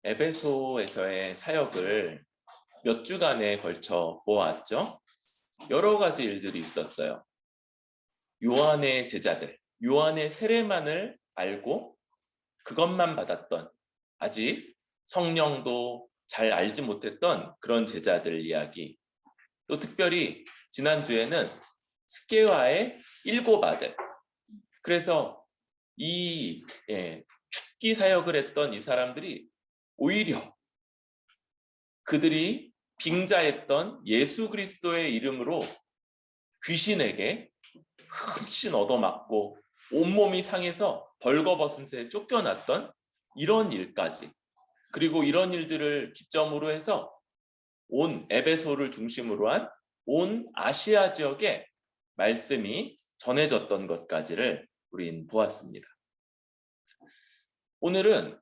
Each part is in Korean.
에베소에서의 사역을 몇 주간에 걸쳐 보았죠. 여러 가지 일들이 있었어요. 요한의 제자들, 요한의 세례만을 알고 그것만 받았던, 아직 성령도 잘 알지 못했던 그런 제자들 이야기, 또 특별히 지난주에는 스게와의 7 아들, 그래서 이 축기 사역을 했던 이 사람들이 오히려 그들이 빙자했던 예수 그리스도의 이름으로 귀신에게 흠씬 얻어맞고 온몸이 상해서 벌거벗은 채 쫓겨났던 이런 일까지, 그리고 이런 일들을 기점으로 해서 온 에베소를 중심으로 한 온 아시아 지역에 말씀이 전해졌던 것까지를 우린 보았습니다. 오늘은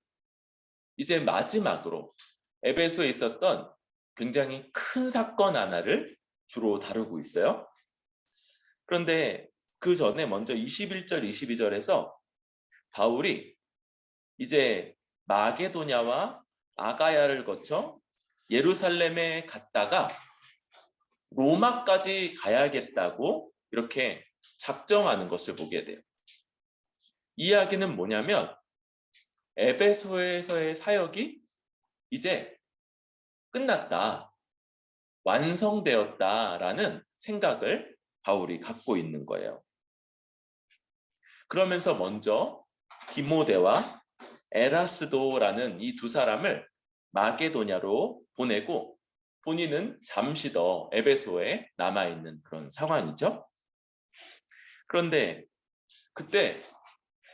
이제 마지막으로 에베소에 있었던 굉장히 큰 사건 하나를 주로 다루고 있어요. 그런데 그 전에 먼저 21절, 22절에서 바울이 이제 마게도냐와 아가야를 거쳐 예루살렘에 갔다가 로마까지 가야겠다고 이렇게 작정하는 것을 보게 돼요. 이 이야기는 뭐냐면 에베소에서의 사역이 이제 끝났다, 완성되었다라는 생각을 바울이 갖고 있는 거예요. 그러면서 먼저 디모데와 에라스도라는 이 2 사람을 마게도냐로 보내고 본인은 잠시 더 에베소에 남아있는 그런 상황이죠. 그런데 그때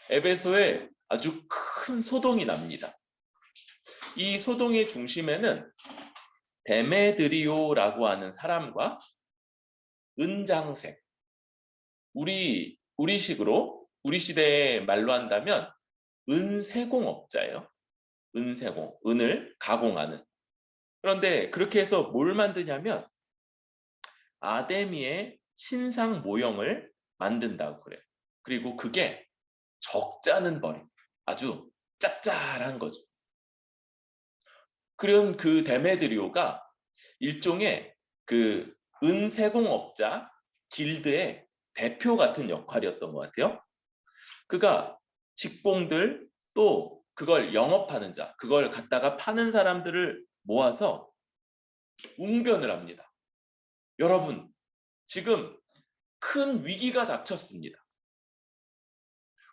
에베소에 아주 큰 소동이 납니다. 이 소동의 중심에는 데메드리오라고 하는 사람과 은장색, 우리식으로 우리 시대의 말로 한다면 은세공업자예요. 은세공, 은을 가공하는. 그런데 그렇게 해서 뭘 만드냐면 아데미의 신상 모형을 만든다고 그래요. 그리고 그게 적잖은 벌이 아주 짭짤한 거죠. 그런 그 데메드리오가 일종의 그 은세공업자 길드의 대표 같은 역할이었던 것 같아요. 그가 직봉들, 또 그걸 영업하는 자, 그걸 갖다가 파는 사람들을 모아서 웅변을 합니다. 여러분, 지금 큰 위기가 닥쳤습니다.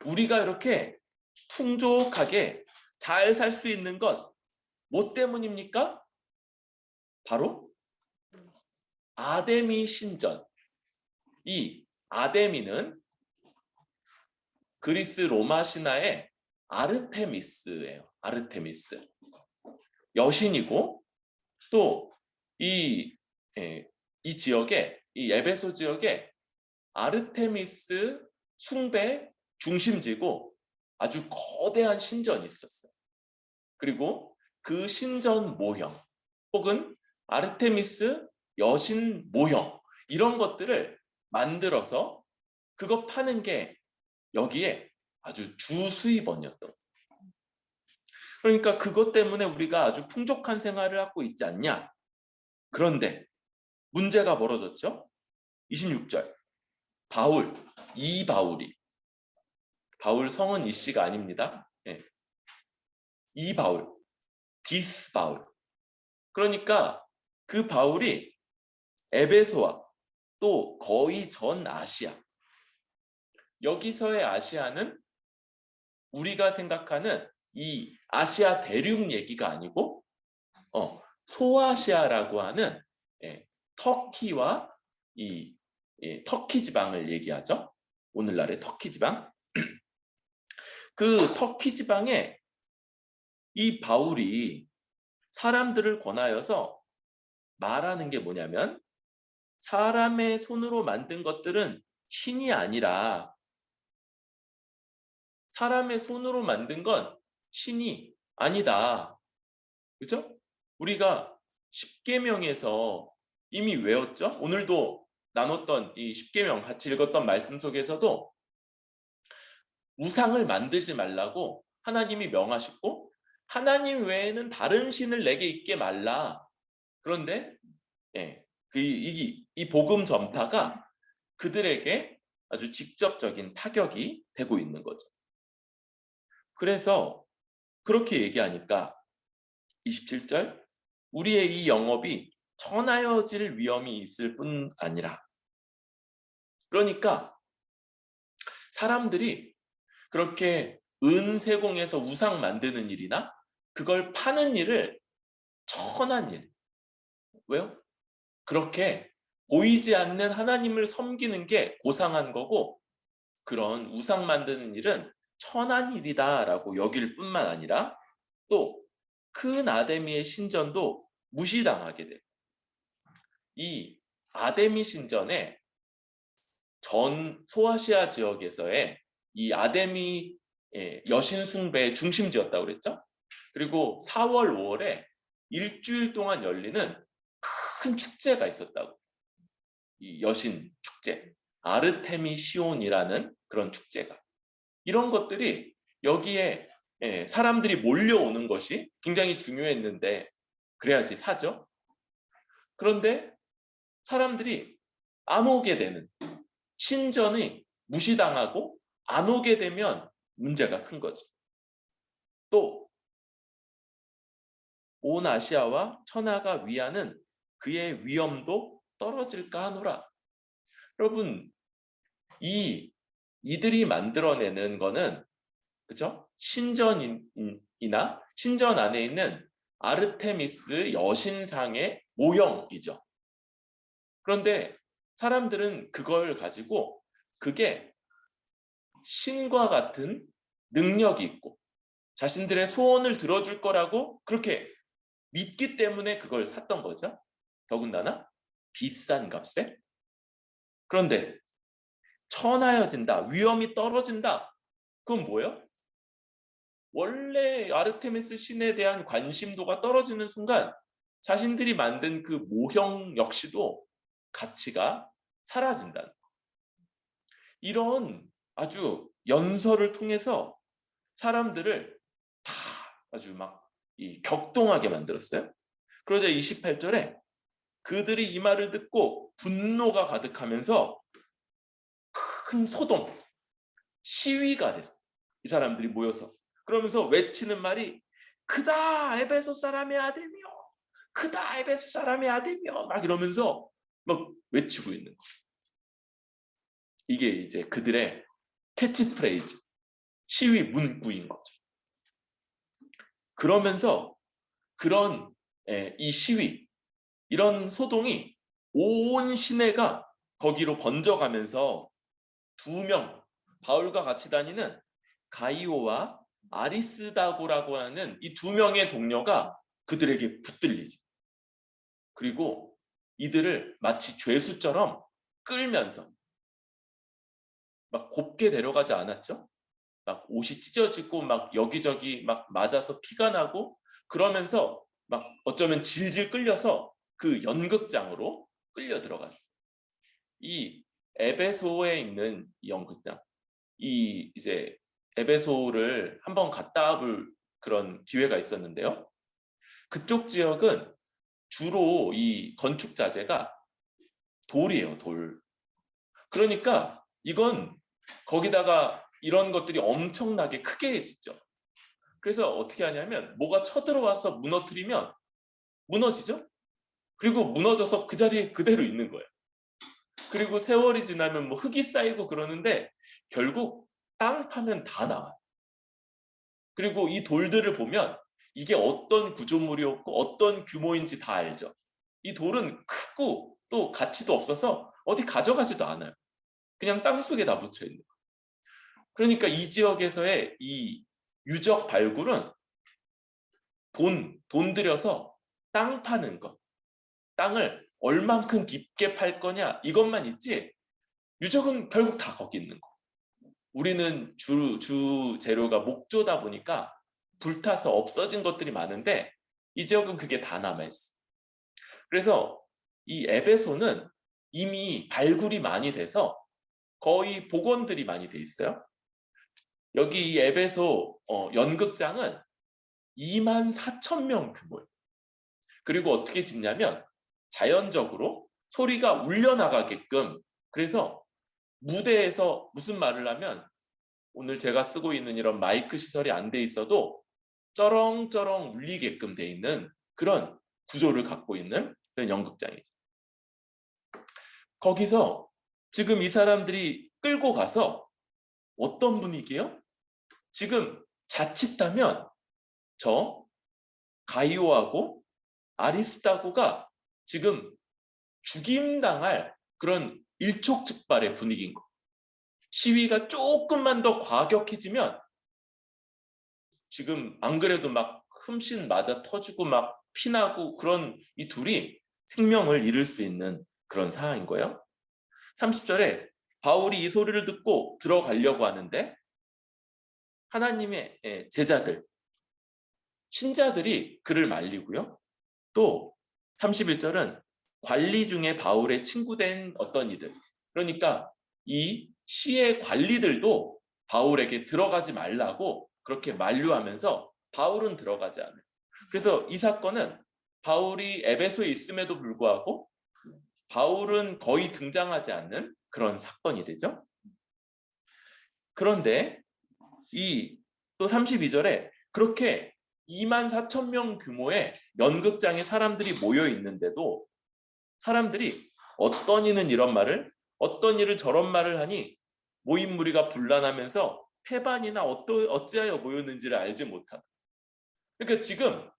우리가 이렇게 풍족하게 잘 살 수 있는 것 뭐 때문입니까? 바로 아데미 신전. 이 아데미는 그리스 로마 신화의 아르테미스예요. 아르테미스. 여신이고, 또 이 지역에, 이 에베소 지역에 아르테미스 숭배 중심지고 아주 거대한 신전이 있었어요. 그리고 그 신전 모형 혹은 아르테미스 여신 모형, 이런 것들을 만들어서 그거 파는 게 여기에 아주 주 수입원이었던. 그러니까 그것 때문에 우리가 아주 풍족한 생활을 하고 있지 않냐. 그런데 문제가 벌어졌죠. 26절. 바울, 이 바울이, 바울 성은 이씨가 아닙니다. 이 바울, 디스 바울. 그러니까 그 바울이 에베소와 또 거의 전 아시아, 여기서의 아시아는 우리가 생각하는 이 아시아 대륙 얘기가 아니고 소아시아라고 하는 터키와 이 터키 지방을 얘기하죠. 오늘날의 터키 지방. 그 터키 지방에 이 바울이 사람들을 권하여서 말하는 게 뭐냐면, 사람의 손으로 만든 것들은 신이 아니라, 사람의 손으로 만든 건 신이 아니다. 그죠? 우리가 십계명에서 이미 외웠죠? 오늘도 나눴던 이 십계명 같이 읽었던 말씀 속에서도 우상을 만들지 말라고 하나님이 명하셨고, 하나님 외에는 다른 신을 내게 있게 말라. 그런데 이 복음 전파가 그들에게 아주 직접적인 타격이 되고 있는 거죠. 그래서 그렇게 얘기하니까 27절 우리의 이 영업이 천하여질 위험이 있을 뿐 아니라, 그러니까 사람들이 그렇게 은세공에서 우상 만드는 일이나 그걸 파는 일을 천한 일, 왜요? 그렇게 보이지 않는 하나님을 섬기는 게 고상한 거고, 그런 우상 만드는 일은 천한 일이다라고 여길 뿐만 아니라 또 큰 아데미의 신전도 무시당하게 돼요. 이 아데미 신전에 전 소아시아 지역에서의 이 아데미 여신 숭배의 중심지였다고 그랬죠. 그리고 4월, 5월에 일주일 동안 열리는 큰 축제가 있었다고. 이 여신 축제, 아르테미시온이라는 그런 축제가. 이런 것들이 여기에 사람들이 몰려오는 것이 굉장히 중요했는데, 그래야지 사죠. 그런데 사람들이 안 오게 되는, 신전이 무시당하고 안 오게 되면 문제가 큰 거죠. 또 온 아시아와 천하가 위하는 그의 위엄도 떨어질까 하노라. 여러분, 이들이 만들어내는 거는, 그죠? 신전이나 신전 안에 있는 아르테미스 여신상의 모형이죠. 그런데 사람들은 그걸 가지고 그게 신과 같은 능력이 있고 자신들의 소원을 들어줄 거라고 그렇게 믿기 때문에 그걸 샀던 거죠. 더군다나 비싼 값에. 그런데 천하여진다, 위험이 떨어진다. 그건 뭐예요? 원래 아르테미스 신에 대한 관심도가 떨어지는 순간 자신들이 만든 그 모형 역시도 가치가 사라진다는 거. 이런 아주 연설을 통해서 사람들을 다 아주 막 격동하게 만들었어요. 그러자 28절에 그들이 이 말을 듣고 분노가 가득하면서 큰 소동, 시위가 됐어요. 이 사람들이 모여서. 그러면서 외치는 말이 그다 에베소 사람의 아들이여, 그다 에베소 사람의 아들이여, 막 이러면서 막 외치고 있는 거예요. 이게 이제 그들의 캐치프레이즈, 시위 문구인 거죠. 그러면서 그런 이 시위, 이런 소동이 온 시내가 거기로 번져가면서 2명, 바울과 같이 다니는 가이오와 아리스다고라고 하는 이 2명의 동료가 그들에게 붙들리죠. 그리고 이들을 마치 죄수처럼 끌면서 막 곱게 데려가지 않았죠. 막 옷이 찢어지고 막 여기저기 막 맞아서 피가 나고 그러면서 막 어쩌면 질질 끌려서 그 연극장으로 끌려 들어갔어요. 이 에베소에 있는 이 연극장, 이 이제 에베소를 한번 갔다 볼 그런 기회가 있었는데요. 그쪽 지역은 주로 이 건축 자재가 돌이에요, 돌. 그러니까 이건 거기다가 이런 것들이 엄청나게 크게 짓죠. 그래서 어떻게 하냐면 뭐가 쳐들어와서 무너뜨리면 무너지죠. 그리고 무너져서 그 자리에 그대로 있는 거예요. 그리고 세월이 지나면 뭐 흙이 쌓이고 그러는데 결국 땅 파면 다 나와요. 그리고 이 돌들을 보면 이게 어떤 구조물이었고 어떤 규모인지 다 알죠. 이 돌은 크고 또 가치도 없어서 어디 가져가지도 않아요. 그냥 땅속에 다 묻혀 있는 거예요. 그러니까 이 지역에서의 이 유적 발굴은 돈 들여서 땅 파는 것, 땅을 얼만큼 깊게 팔 거냐 이것만 있지 유적은 결국 다 거기 있는 거. 우리는 주 재료가 목조다 보니까 불타서 없어진 것들이 많은데 이 지역은 그게 다 남아있어. 그래서 이 에베소는 이미 발굴이 많이 돼서 거의 복원들이 많이 돼 있어요. 여기 이 에베소 연극장은 24,000명 규모예요. 그리고 어떻게 짓냐면 자연적으로 소리가 울려나가게끔, 그래서 무대에서 무슨 말을 하면 오늘 제가 쓰고 있는 이런 마이크 시설이 안 돼 있어도 쩌렁쩌렁 울리게끔 돼 있는 그런 구조를 갖고 있는 그런 연극장이죠. 거기서 지금 이 사람들이 끌고 가서 어떤 분위기예요? 지금 자칫하면 저 가이오하고 아리스타고가 지금 죽임당할 그런 일촉즉발의 분위기인 거. 시위가 조금만 더 과격해지면 지금 안 그래도 막 흠씬 맞아 터지고 막 피나고 그런 이 둘이 생명을 잃을 수 있는 그런 상황인 거예요. 30절에 바울이 이 소리를 듣고 들어가려고 하는데 하나님의 제자들, 신자들이 그를 말리고요. 또 31절은 관리 중에 바울의 친구된 어떤 이들, 그러니까 이 시의 관리들도 바울에게 들어가지 말라고 그렇게 만류하면서 바울은 들어가지 않아요. 그래서 이 사건은 바울이 에베소에 있음에도 불구하고 바울은 거의 등장하지 않는 그런 사건이 되죠. 그런데 이 또 32절에 그렇게 24,000명 규모의 연극장에 사람들이 모여 있는데도 사람들이 어떤 이는 이런 말을, 어떤 이를 저런 말을 하니 모인 무리가 분란하면서 태반이나 어찌하여 모였는지를 알지 못하다. 그러니까 지금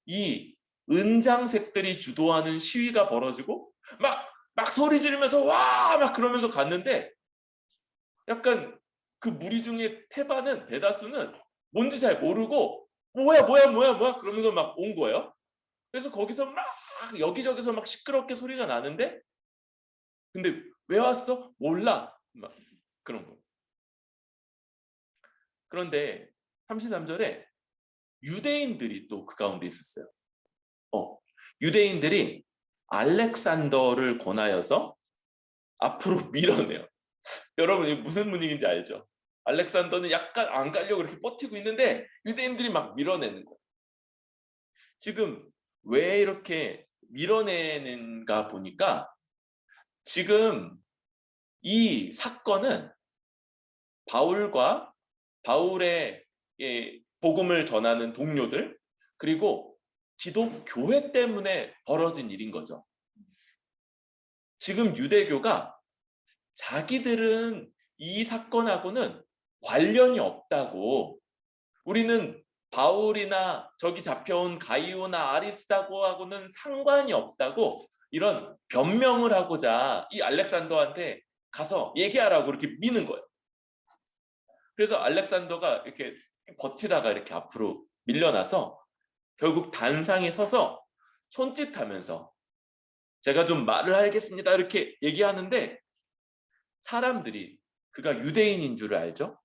이 은장색들이 주도하는 시위가 벌어지고 막 소리 지르면서 와 막 그러면서 갔는데 약간 그 무리 중에 대다수는 뭔지 잘 모르고 뭐야 그러면서 막 온 거예요. 그래서 거기서 막 여기저기서 막 시끄럽게 소리가 나는데 근데 왜 왔어? 몰라. 막 그런 거. 그런데 33절에 유대인들이 또 그 가운데 있었어요. 유대인들이 알렉산더를 권하여서 앞으로 밀어내요. 여러분 이게 무슨 분위기인지 알죠? 알렉산더는 약간 안 가려고 이렇게 버티고 있는데 유대인들이 막 밀어내는 거예요. 지금 왜 이렇게 밀어내는가 보니까 지금 이 사건은 바울과 바울의 복음을 전하는 동료들 그리고 기독교회 때문에 벌어진 일인 거죠. 지금 유대교가 자기들은 이 사건하고는 관련이 없다고, 우리는 바울이나 저기 잡혀온 가이오나 아리스타고하고는 상관이 없다고 이런 변명을 하고자 이 알렉산더한테 가서 얘기하라고 이렇게 미는 거예요. 그래서 알렉산더가 이렇게 버티다가 이렇게 앞으로 밀려나서 결국 단상에 서서 손짓하면서 제가 좀 말을 하겠습니다 이렇게 얘기하는데 사람들이 그가 유대인인 줄 알죠?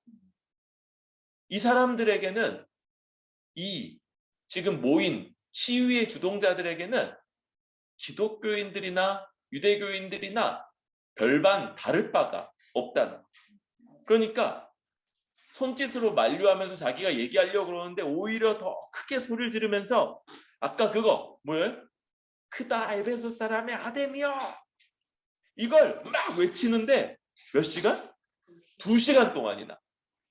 이 사람들에게는 이 지금 모인 시위의 주동자들에게는 기독교인들이나 유대교인들이나 별반 다를 바가 없다는. 그러니까 손짓으로 만류하면서 자기가 얘기하려고 그러는데 오히려 더 크게 소리를 지르면서 아까 그거 뭐예요? 크다 에베소 사람의 아데미여 이걸 막 외치는데 몇 시간? 2시간 동안이나.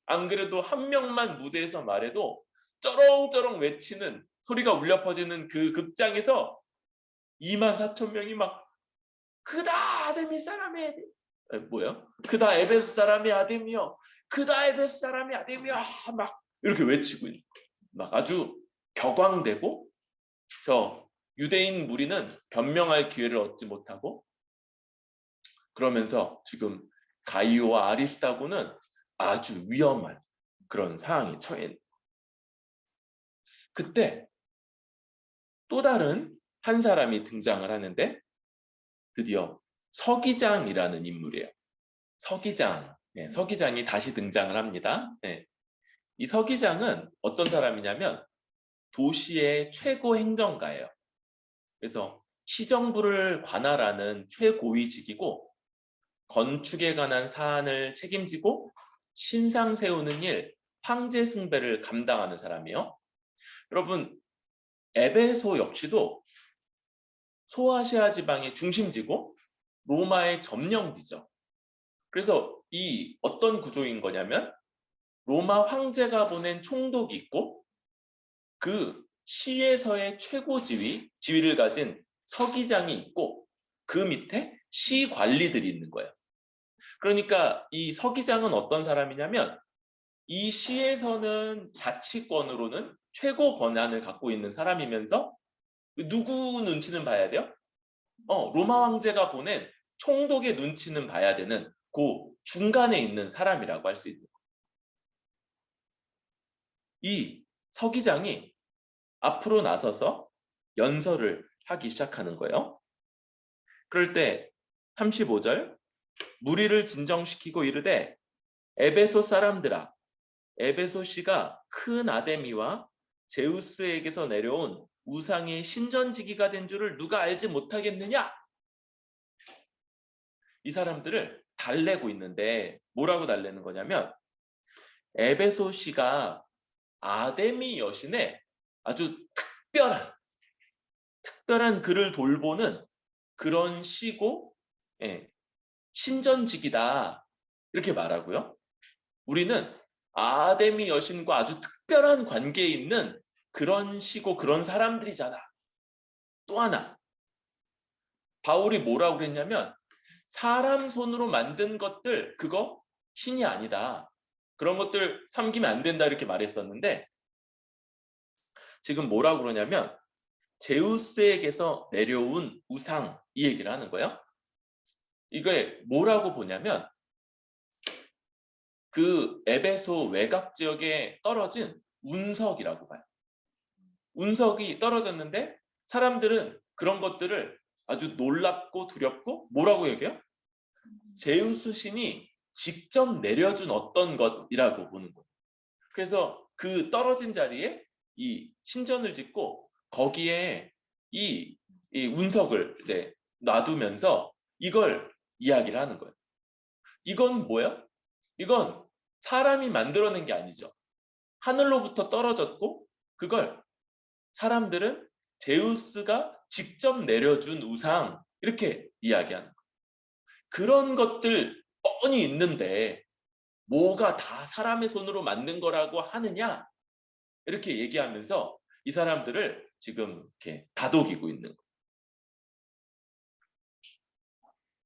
안 그래도 한 명만 무대에서 말해도 쩌렁쩌렁 외치는 소리가 울려 퍼지는 그 극장에서 24,000명이 막 그다 아데미 사람의 뭐야? 그다 에베소 사람의 아데미여 그다 에베소 사람의 아데미여 막 이렇게 외치고 있는 막 아주 격앙되고 저 유대인 무리는 변명할 기회를 얻지 못하고 그러면서 지금 가이오와 아리스타고는 아주 위험한 그런 상황에 처해 있는. 그때 또 다른 한 사람이 등장을 하는데 드디어 서기장이라는 인물이에요. 서기장, 서기장이 다시 등장을 합니다. 이 서기장은 어떤 사람이냐면 도시의 최고 행정가예요. 그래서 시정부를 관할하는 최고위직이고 건축에 관한 사안을 책임지고 신상 세우는 일, 황제 숭배를 감당하는 사람이에요. 여러분, 에베소 역시도 소아시아 지방의 중심지고 로마의 점령지죠. 그래서 이 어떤 구조인 거냐면 로마 황제가 보낸 총독이 있고 그 시에서의 최고 지위를 가진 서기장이 있고 그 밑에 시 관리들이 있는 거예요. 그러니까 이 서기장은 어떤 사람이냐면 이 시에서는 자치권으로는 최고 권한을 갖고 있는 사람이면서 누구 눈치는 봐야 돼요? 로마 황제가 보낸 총독의 눈치는 봐야 되는 그 중간에 있는 사람이라고 할 수 있는 거예요. 이 서기장이 앞으로 나서서 연설을 하기 시작하는 거예요. 그럴 때 35절 무리를 진정시키고 이르되 에베소 사람들아 에베소시가 큰 아데미와 제우스에게서 내려온 우상의 신전지기가 된 줄을 누가 알지 못하겠느냐? 이 사람들을 달래고 있는데 뭐라고 달래는 거냐면 에베소시가 아데미 여신의 아주 특별한 그를 돌보는 그런 시고 신전지기다 이렇게 말하고요. 우리는 아데미 여신과 아주 특별한 관계에 있는 그런 시고 그런 사람들이잖아. 또 하나 바울이 뭐라고 그랬냐면 사람 손으로 만든 것들 그거 신이 아니다. 그런 것들 섬기면 안 된다 이렇게 말했었는데 지금 뭐라고 그러냐면 제우스에게서 내려온 우상 이 얘기를 하는 거예요. 이게 뭐라고 보냐면 그 에베소 외곽 지역에 떨어진 운석이라고 봐요. 운석이 떨어졌는데 사람들은 그런 것들을 아주 놀랍고 두렵고 뭐라고 얘기해요? 제우스 신이 직접 내려준 어떤 것이라고 보는 거예요. 그래서 그 떨어진 자리에 이 신전을 짓고 거기에 이 운석을 이제 놔두면서 이걸 이야기를 하는 거예요. 이건 뭐예요? 이건 사람이 만들어낸 게 아니죠. 하늘로부터 떨어졌고 그걸 사람들은 제우스가 직접 내려준 우상 이렇게 이야기하는 거예요. 그런 것들 뻔히 있는데 뭐가 다 사람의 손으로 만든 거라고 하느냐 이렇게 얘기하면서 이 사람들을 지금 이렇게 다독이고 있는 거예요.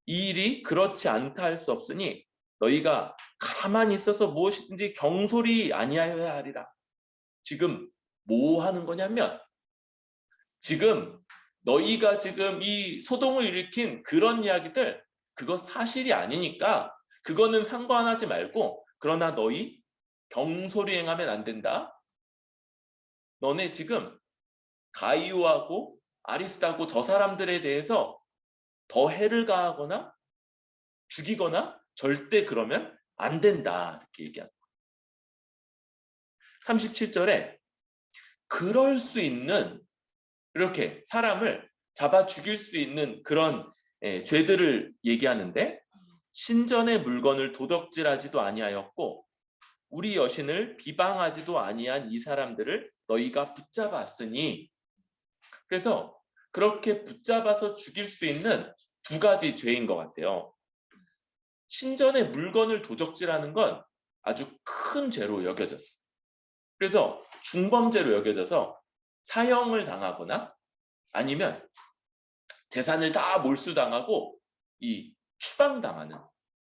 이 일이 그렇지 않다 할 수 없으니 너희가 가만히 있어서 무엇이든지 경솔히 아니하여야 하리라. 지금 뭐 하는 거냐면 지금 너희가 지금 이 소동을 일으킨 그런 이야기들 그거 사실이 아니니까 그거는 상관하지 말고 그러나 너희 경솔히 행하면 안 된다. 너네 지금 가이오하고 아리스타고 저 사람들에 대해서 더 해를 가하거나 죽이거나 절대 그러면 안 된다. 이렇게 얘기합니다. 37절에 그럴 수 있는 이렇게 사람을 잡아 죽일 수 있는 그런 죄들을 얘기하는데 신전의 물건을 도둑질하지도 아니하였고 우리 여신을 비방하지도 아니한 이 사람들을 너희가 붙잡았으니 그래서 그렇게 붙잡아서 죽일 수 있는 두 가지 죄인 것 같아요. 신전의 물건을 도적질하는 건 아주 큰 죄로 여겨졌어요. 그래서 중범죄로 여겨져서 사형을 당하거나 아니면 재산을 다 몰수당하고 이 추방당하는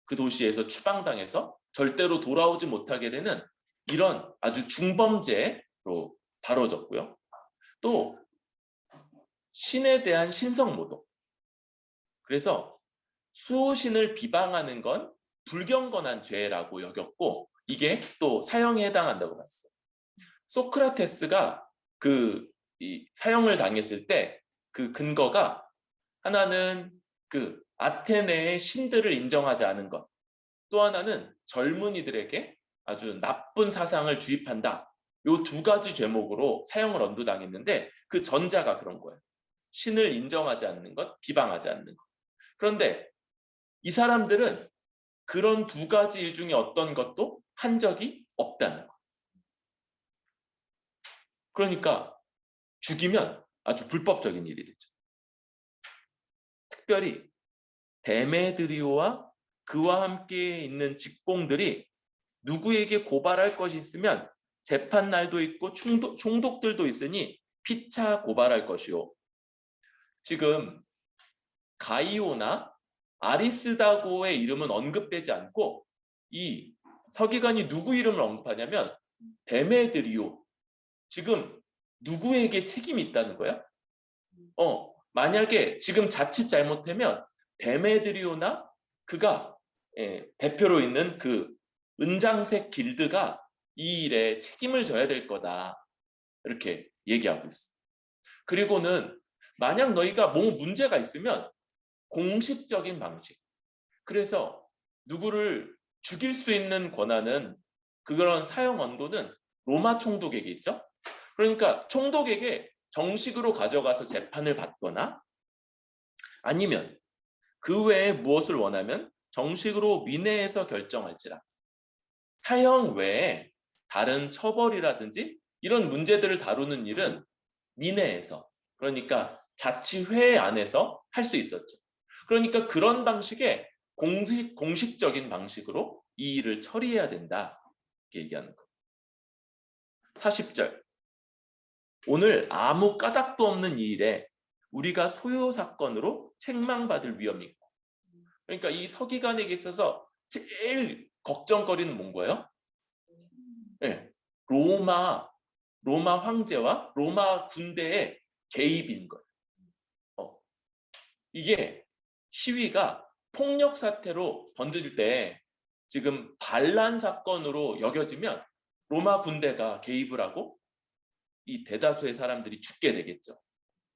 그 도시에서 추방당해서 절대로 돌아오지 못하게 되는 이런 아주 중범죄로 다뤄졌고요. 또 신에 대한 신성모독. 그래서 수호신을 비방하는 건 불경건한 죄라고 여겼고 이게 또 사형에 해당한다고 봤어요. 소크라테스가 사형을 당했을 때 그 근거가 하나는 그 아테네의 신들을 인정하지 않은 것, 또 하나는 젊은이들에게 아주 나쁜 사상을 주입한다. 이 두 가지 죄목으로 사형을 언도당했는데 그 전자가 그런 거예요. 신을 인정하지 않는 것, 비방하지 않는 것. 그런데 이 사람들은 그런 두 가지 일 중에 어떤 것도 한 적이 없다는 것. 그러니까 죽이면 아주 불법적인 일이 되죠. 특별히 데메드리오와 그와 함께 있는 직공들이 누구에게 고발할 것이 있으면 재판날도 있고 총독들도 있으니 피차 고발할 것이요. 지금 가이오나 아리스다고의 이름은 언급되지 않고 이 서기관이 누구 이름을 언급하냐면 데메드리오. 지금 누구에게 책임이 있다는 거야? 만약에 지금 자칫 잘못하면 데메드리오나 그가 대표로 있는 그 은장색 길드가 이 일에 책임을 져야 될 거다. 이렇게 얘기하고 있어. 그리고는 만약 너희가 뭐 문제가 있으면 공식적인 방식. 그래서 누구를 죽일 수 있는 권한은 그런 사형 언도는 로마 총독에게 있죠. 그러니까 총독에게 정식으로 가져가서 재판을 받거나 아니면 그 외에 무엇을 원하면 정식으로 민회에서 결정할지라. 사형 외에 다른 처벌이라든지 이런 문제들을 다루는 일은 민회에서, 그러니까 자치회 안에서 할 수 있었죠. 그러니까 그런 방식의 공식적인 방식으로 이 일을 처리해야 된다 얘기하는 거. 40절. 오늘 아무 까닭도 없는 이 일에 우리가 소요 사건으로 책망받을 위험이 있고. 그러니까 이 서기관에게 있어서 제일 걱정거리는 뭔 거예요? 네, 로마 황제와 로마 군대의 개입인 거예요. 이게 시위가 폭력 사태로 번질 때 지금 반란 사건으로 여겨지면 로마 군대가 개입을 하고 이 대다수의 사람들이 죽게 되겠죠.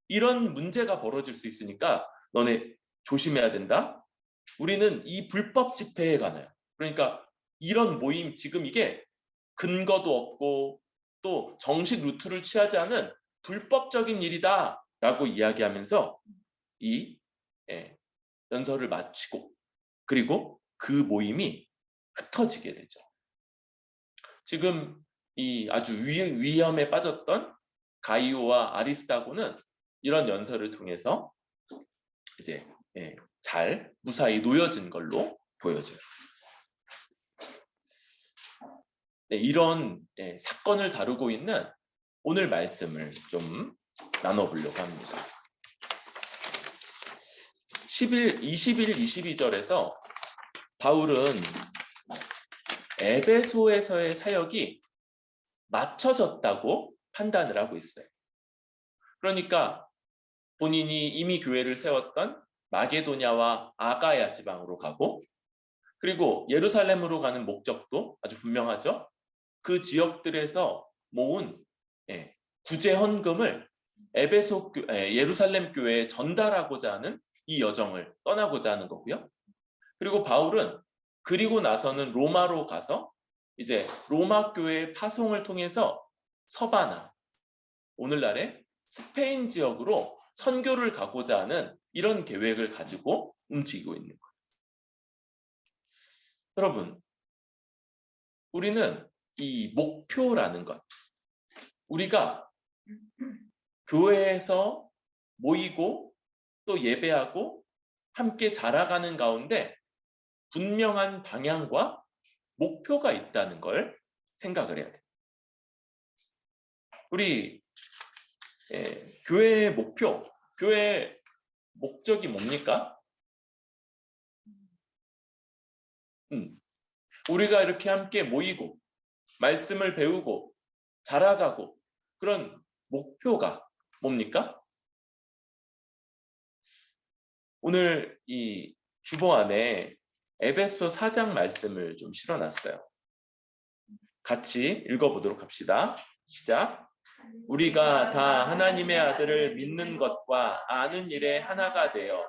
이런 문제가 벌어질 수 있으니까 너네 조심해야 된다. 우리는 이 불법 집회에 관하여, 그러니까 이런 모임, 지금 이게 근거도 없고 또 정식 루트를 취하지 않은 불법적인 일이다 라고 이야기하면서 이 연설을 마치고 그리고 그 모임이 흩어지게 되죠. 지금 이 아주 위험에 빠졌던 가이오와 아리스다고는 이런 연설을 통해서 이제 잘 무사히 놓여진 걸로 보여져요. 이런 사건을 다루고 있는 오늘 말씀을 좀 나눠보려고 합니다. 21, 22절에서 바울은 에베소에서의 사역이 맞춰졌다고 판단을 하고 있어요. 그러니까 본인이 이미 교회를 세웠던 마게도냐와 아가야 지방으로 가고, 그리고 예루살렘으로 가는 목적도 아주 분명하죠. 그 지역들에서 모은 구제 헌금을 예루살렘 교회에 전달하고자 하는 이 여정을 떠나고자 하는 거고요. 그리고 바울은 그리고 나서는 로마로 가서 이제 로마 교회의 파송을 통해서 서바나, 오늘날의 스페인 지역으로 선교를 가고자 하는 이런 계획을 가지고 움직이고 있는 거예요. 여러분, 우리는 이 목표라는 것, 우리가 교회에서 모이고 또 예배하고 함께 자라가는 가운데 분명한 방향과 목표가 있다는 걸 생각을 해야 돼요. 우리 교회의 목표, 교회의 목적이 뭡니까? 우리가 이렇게 함께 모이고 말씀을 배우고 자라가고 그런 목표가 뭡니까? 오늘 이 주보 안에 에베소 4장 말씀을 좀 실어놨어요. 같이 읽어보도록 합시다. 시작. 우리가 다 하나님의 아들을 믿는 것과 아는 일에 하나가 되어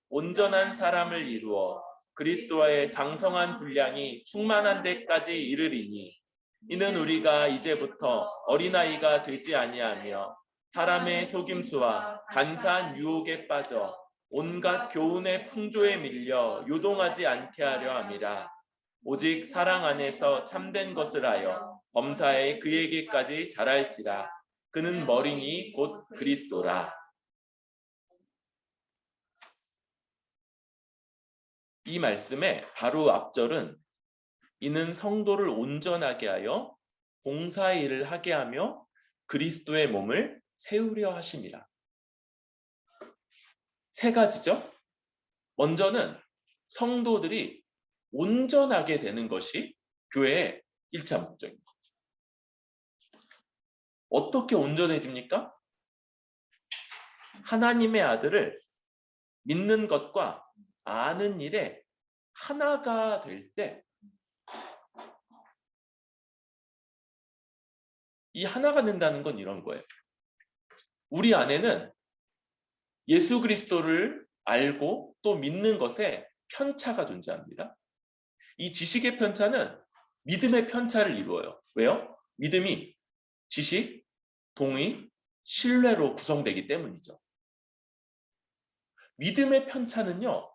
온전한 사람을 이루어 그리스도와의 장성한 분량이 충만한 데까지 이르리니, 이는 우리가 이제부터 어린아이가 되지 아니하며 사람의 속임수와 간사한 유혹에 빠져 온갖 교훈의 풍조에 밀려 요동하지 않게 하려 함이라. 오직 사랑 안에서 참된 것을 하여 범사에 그에게까지 자랄지라. 그는 머리니 곧 그리스도라. 이 말씀의 바로 앞절은 이는 성도를 온전하게 하여 봉사의 일을 하게 하며 그리스도의 몸을 세우려 하심이라. 세 가지죠. 먼저는 성도들이 온전하게 되는 것이 교회의 1차 목적입니다. 어떻게 온전해집니까? 하나님의 아들을 믿는 것과 아는 일에 하나가 될 때, 이 하나가 된다는 건 이런 거예요. 우리 안에는 예수 그리스도를 알고 또 믿는 것에 편차가 존재합니다. 이 지식의 편차는 믿음의 편차를 이루어요. 왜요? 믿음이 지식, 동의, 신뢰로 구성되기 때문이죠. 믿음의 편차는요,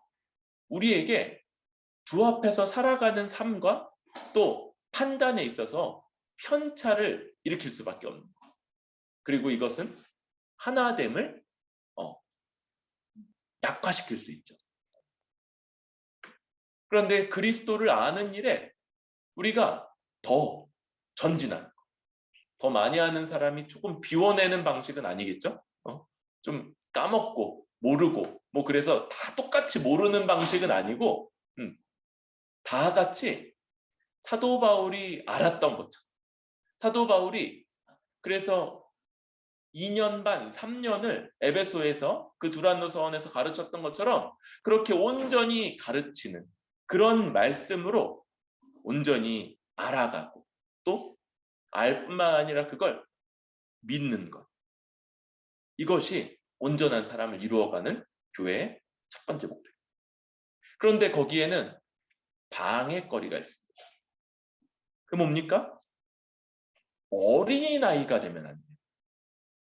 우리에게 주 앞에서 살아가는 삶과 또 판단에 있어서 편차를 일으킬 수밖에 없는 거예요. 그리고 이것은 하나됨을 약화시킬 수 있죠. 그런데 그리스도를 아는 일에 우리가 더 전진하는 거. 더 많이 아는 사람이 조금 비워내는 방식은 아니겠죠? 좀 까먹고 모르고 뭐 그래서 다 똑같이 모르는 방식은 아니고 다 같이 사도 바울이 알았던 것처럼, 사도 바울이 그래서 2년 반, 3년을 에베소에서 그 두란노 서원에서 가르쳤던 것처럼 그렇게 온전히 가르치는 그런 말씀으로 온전히 알아가고 또 알 뿐만 아니라 그걸 믿는 것. 이것이 온전한 사람을 이루어가는 교회의 첫 번째 목표. 그런데 거기에는 방해거리가 있습니다. 그 뭡니까? 어린아이가 되면 안 돼요.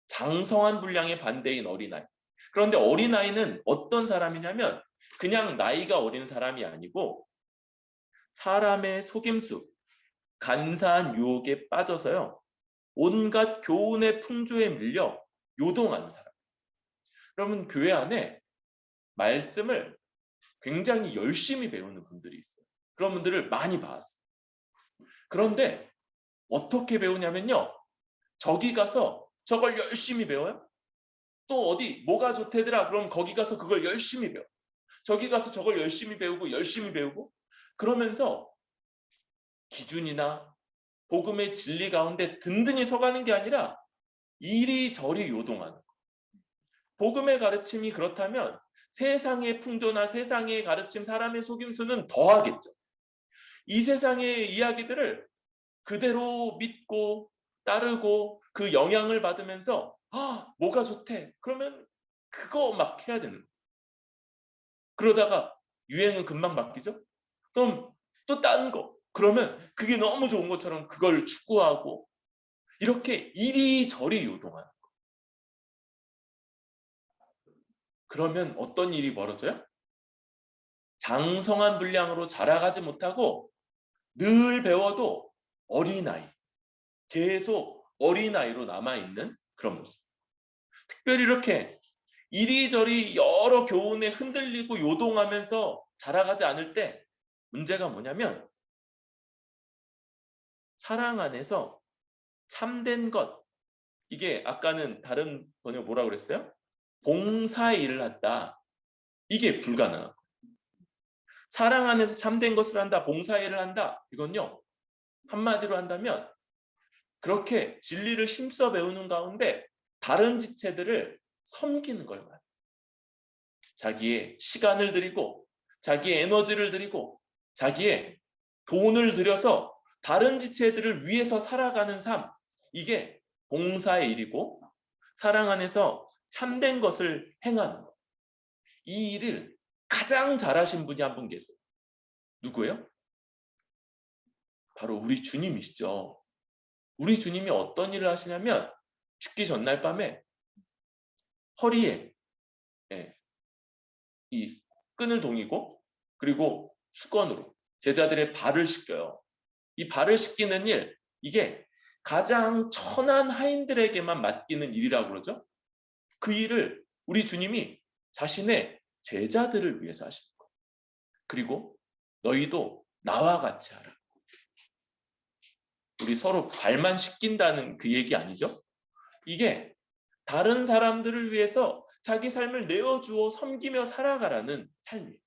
장성한 분량의 반대인 어린아이. 그런데 어린아이는 어떤 사람이냐면 그냥 나이가 어린 사람이 아니고 사람의 속임수, 간사한 유혹에 빠져서요, 온갖 교훈의 풍조에 밀려 요동하는 사람. 여러분, 교회 안에 말씀을 굉장히 열심히 배우는 분들이 있어요. 그런 분들을 많이 봤어요. 그런데 어떻게 배우냐면요, 저기 가서 저걸 열심히 배워요. 또 어디 뭐가 좋대더라 그럼 거기 가서 그걸 열심히 배워. 저기 가서 저걸 열심히 배우고 그러면서 기준이나 복음의 진리 가운데 든든히 서가는 게 아니라 이리저리 요동하는 거. 복음의 가르침이 그렇다면 세상의 풍조나 세상의 가르침, 사람의 속임수는 더하겠죠. 이 세상의 이야기들을 그대로 믿고 따르고 그 영향을 받으면서 뭐가 좋대. 그러면 그거 막 해야 되는 거예요. 그러다가 유행은 금방 바뀌죠. 그럼 또 딴 거. 그러면 그게 너무 좋은 것처럼 그걸 추구하고 이렇게 이리저리 요동하는 거. 그러면 어떤 일이 벌어져요? 장성한 분량으로 자라가지 못하고 늘 배워도 어린아이, 계속 어린아이로 남아있는 그런 모습. 특별히 이렇게 이리저리 여러 교훈에 흔들리고 요동하면서 자라가지 않을 때 문제가 뭐냐면 사랑 안에서 참된 것, 이게 아까는 다른 번역 뭐라고 그랬어요? 봉사의 일을 한다. 이게 불가능하고 사랑 안에서 참된 것을 한다, 봉사의 일을 한다. 이건요, 한마디로 한다면 그렇게 진리를 힘써 배우는 가운데 다른 지체들을 섬기는 걸 말해요. 자기의 시간을 들이고 자기의 에너지를 들이고 자기의 돈을 들여서 다른 지체들을 위해서 살아가는 삶, 이게 봉사의 일이고 사랑 안에서 참된 것을 행하는 것. 이 일을 가장 잘하신 분이 한 분 계세요. 누구예요? 바로 우리 주님이시죠. 우리 주님이 어떤 일을 하시냐면 죽기 전날 밤에 허리에 이 끈을 동이고 그리고 수건으로 제자들의 발을 씻겨요. 이 발을 씻기는 일, 이게 가장 천한 하인들에게만 맡기는 일이라고 그러죠. 그 일을 우리 주님이 자신의 제자들을 위해서 하시는 거예요. 그리고 너희도 나와 같이 하라. 우리 서로 발만 씻긴다는 그 얘기 아니죠? 이게 다른 사람들을 위해서 자기 삶을 내어주어 섬기며 살아가라는 삶이에요.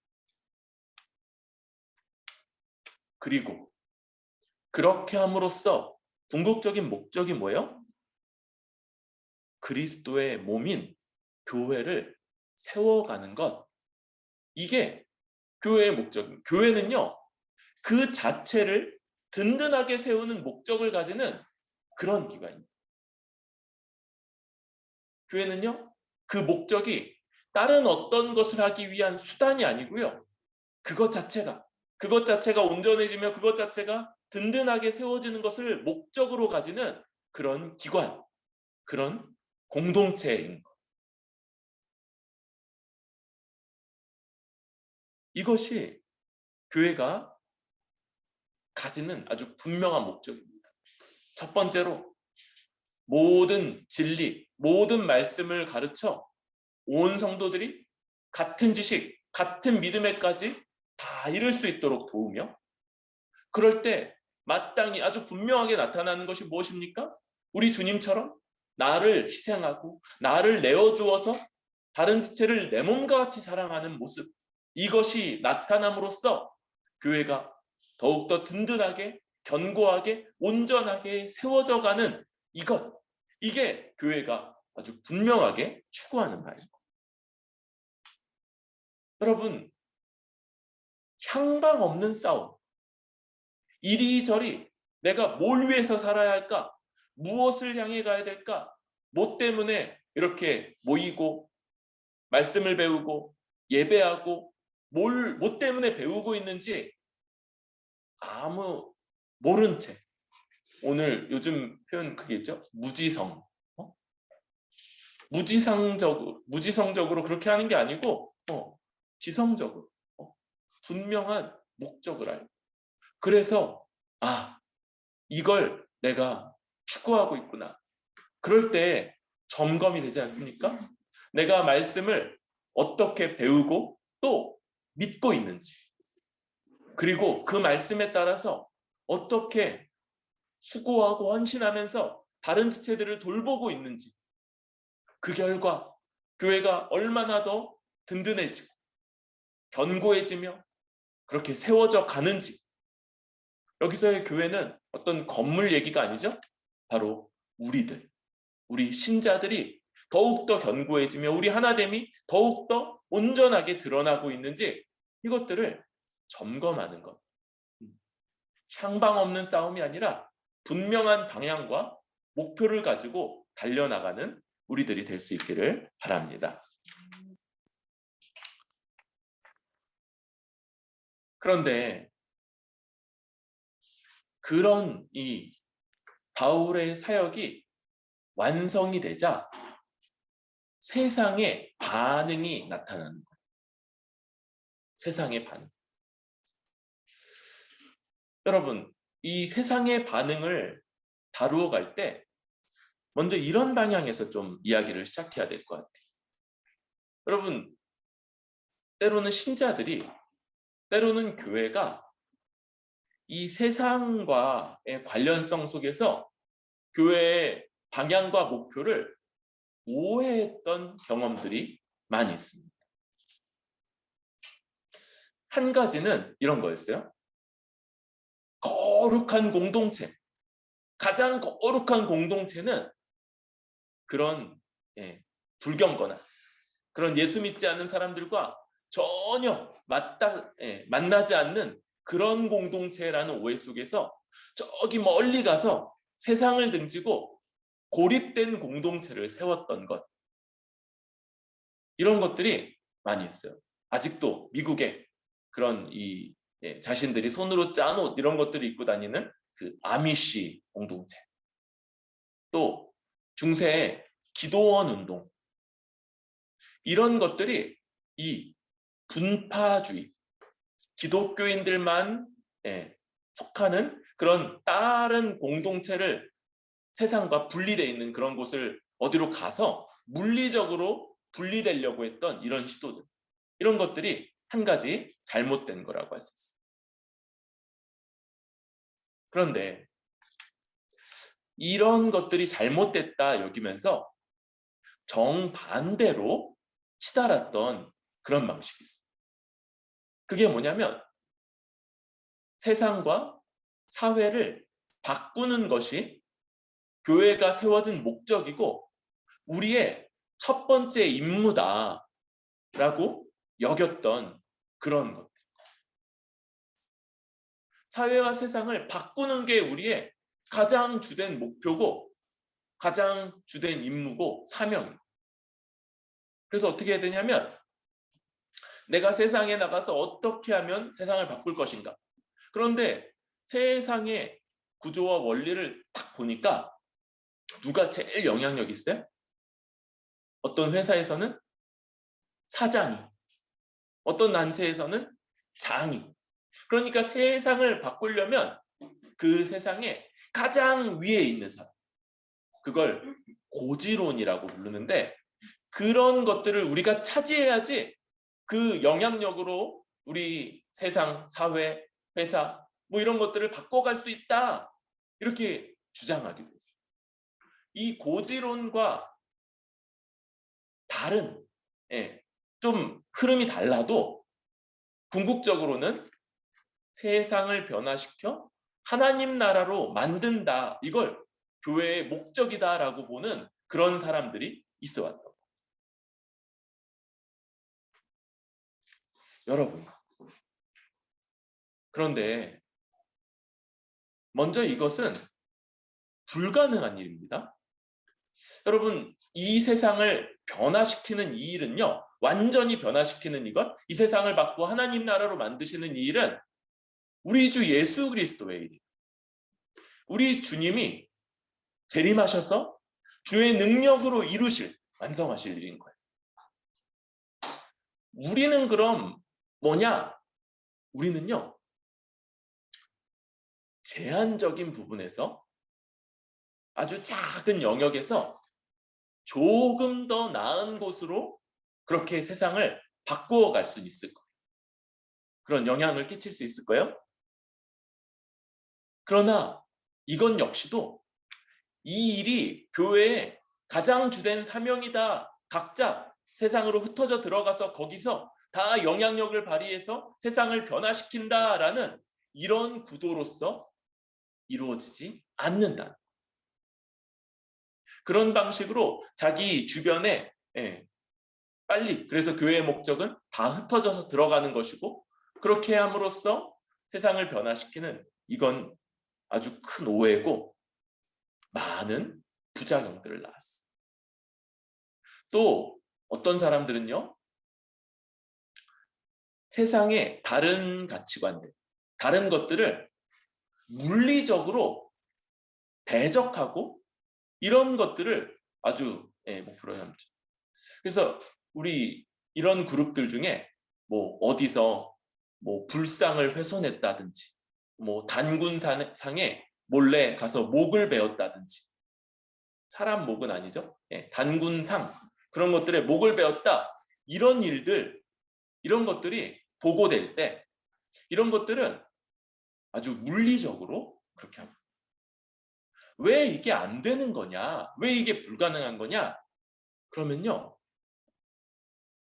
그리고 그렇게 함으로써 궁극적인 목적이 뭐예요? 그리스도의 몸인 교회를 세워가는 것. 이게 교회의 목적입니다. 교회는요, 그 자체를 든든하게 세우는 목적을 가지는 그런 기관입니다. 교회는요, 그 목적이 다른 어떤 것을 하기 위한 수단이 아니고요. 그것 자체가 온전해지며 그것 자체가 든든하게 세워지는 것을 목적으로 가지는 그런 기관, 그런 공동체인 것. 이것이 교회가 가지는 아주 분명한 목적입니다. 첫 번째로 모든 진리, 모든 말씀을 가르쳐 온 성도들이 같은 지식, 같은 믿음에까지 다 이룰 수 있도록 도우며, 그럴 때 마땅히 아주 분명하게 나타나는 것이 무엇입니까? 우리 주님처럼 나를 희생하고 나를 내어주어서 다른 지체를 내 몸과 같이 사랑하는 모습, 이것이 나타남으로써 교회가 더욱더 든든하게, 견고하게, 온전하게 세워져 가는 이게 교회가 아주 분명하게 추구하는 바입니다. 여러분, 향방 없는 싸움, 이리저리 내가 뭘 위해서 살아야 할까? 무엇을 향해 가야 될까? 뭐 때문에 이렇게 모이고 말씀을 배우고 예배하고 뭐 때문에 배우고 있는지 아무 모른 채, 오늘 요즘 표현 그게 있죠? 무지성. 무지성적으로 그렇게 하는 게 아니고 지성적으로 분명한 목적을 알고, 그래서 이걸 내가 추구하고 있구나. 그럴 때 점검이 되지 않습니까? 내가 말씀을 어떻게 배우고 또 믿고 있는지, 그리고 그 말씀에 따라서 어떻게 수고하고 헌신하면서 다른 지체들을 돌보고 있는지, 그 결과 교회가 얼마나 더 든든해지고 견고해지며 그렇게 세워져 가는지. 여기서의 교회는 어떤 건물 얘기가 아니죠. 바로 우리 신자들이 더욱더 견고해지며 우리 하나됨이 더욱더 온전하게 드러나고 있는지, 이것들을 점검하는 것. 향방 없는 싸움이 아니라 분명한 방향과 목표를 가지고 달려나가는 우리들이 될 수 있기를 바랍니다. 그런데 그런 이 바울의 사역이 완성이 되자 세상의 반응이 나타나는 거예요. 세상의 반응. 여러분, 이 세상의 반응을 다루어 갈 때 먼저 이런 방향에서 좀 이야기를 시작해야 될 것 같아요. 여러분, 때로는 신자들이, 때로는 교회가 이 세상과의 관련성 속에서 교회의 방향과 목표를 오해했던 경험들이 많이 있습니다. 한 가지는 이런 거였어요. 거룩한 공동체, 가장 거룩한 공동체는 그런 불경거나 그런 예수 믿지 않는 사람들과 전혀 만나지 않는 그런 공동체라는 오해 속에서 저기 멀리 가서 세상을 등지고 고립된 공동체를 세웠던 것, 이런 것들이 많이 있어요. 아직도 미국에 그런 자신들이 손으로 짠 옷 이런 것들을 입고 다니는 그 아미시 공동체, 또 중세의 기도원 운동, 이런 것들이 이 분파주의, 기독교인들만 속하는 그런 다른 공동체를 세상과 분리되어 있는 그런 곳을 어디로 가서 물리적으로 분리되려고 했던 이런 시도들, 이런 것들이 한 가지 잘못된 거라고 할 수 있습니다. 그런데 이런 것들이 잘못됐다 여기면서 정반대로 치달았던 그런 방식이 있어요. 그게 뭐냐면 세상과 사회를 바꾸는 것이 교회가 세워진 목적이고 우리의 첫 번째 임무다라고 여겼던 그런 것. 사회와 세상을 바꾸는 게 우리의 가장 주된 목표고 가장 주된 임무고 사명이에요. 그래서 어떻게 해야 되냐면 내가 세상에 나가서 어떻게 하면 세상을 바꿀 것인가. 그런데 세상의 구조와 원리를 딱 보니까 누가 제일 영향력 있어요? 어떤 회사에서는 사장이, 어떤 단체에서는 장이. 그러니까 세상을 바꾸려면 그 세상에 가장 위에 있는 사람, 그걸 고지론이라고 부르는데 그런 것들을 우리가 차지해야지 그 영향력으로 우리 세상, 사회, 회사 뭐 이런 것들을 바꿔갈 수 있다 이렇게 주장하게 됐어요. 이 고지론과 다른 좀 흐름이 달라도 궁극적으로는 세상을 변화시켜 하나님 나라로 만든다. 이걸 교회의 목적이다라고 보는 그런 사람들이 있어 왔다. 여러분, 그런데 먼저 이것은 불가능한 일입니다. 여러분, 이 세상을 변화시키는 이 일은요, 완전히 변화시키는 이것, 이 세상을 바꾸고 하나님 나라로 만드시는 이 일은 우리 주 예수 그리스도의 일이에요. 우리 주님이 재림하셔서 주의 능력으로 이루실, 완성하실 일인 거예요. 우리는 그럼 뭐냐? 우리는요, 제한적인 부분에서 아주 작은 영역에서 조금 더 나은 곳으로 그렇게 세상을 바꾸어 갈 수 있을 거예요. 그런 영향을 끼칠 수 있을 거예요. 그러나 이건 역시도 이 일이 교회의 가장 주된 사명이다. 각자 세상으로 흩어져 들어가서 거기서 다 영향력을 발휘해서 세상을 변화시킨다라는 이런 구도로서 이루어지지 않는다. 그런 방식으로 자기 주변에 빨리, 그래서 교회의 목적은 다 흩어져서 들어가는 것이고 그렇게 함으로써 세상을 변화시키는 이건 아주 큰 오해고 많은 부작용들을 낳았어. 또 어떤 사람들은요, 세상의 다른 가치관들, 다른 것들을 물리적으로 대적하고 이런 것들을 아주 목표로 삼죠. 그래서 우리 이런 그룹들 중에 뭐 어디서 뭐 불상을 훼손했다든지 뭐 단군상에 몰래 가서 목을 베었다든지, 사람 목은 아니죠. 단군상 그런 것들에 목을 베었다, 이런 일들, 이런 것들이 보고될 때 이런 것들은 아주 물리적으로 그렇게 합니다. 왜 이게 안 되는 거냐? 왜 이게 불가능한 거냐? 그러면요,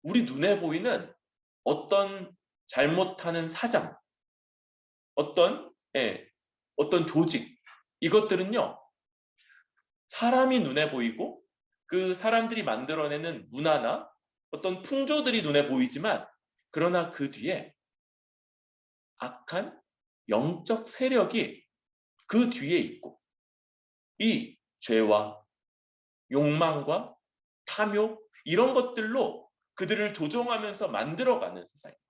우리 눈에 보이는 어떤 잘못하는 사장, 어떤 조직, 이것들은요, 사람이 눈에 보이고 그 사람들이 만들어내는 문화나 어떤 풍조들이 눈에 보이지만 그러나 그 뒤에 악한 영적 세력이 그 뒤에 있고 이 죄와 욕망과 탐욕 이런 것들로 그들을 조종하면서 만들어가는 세상입니다.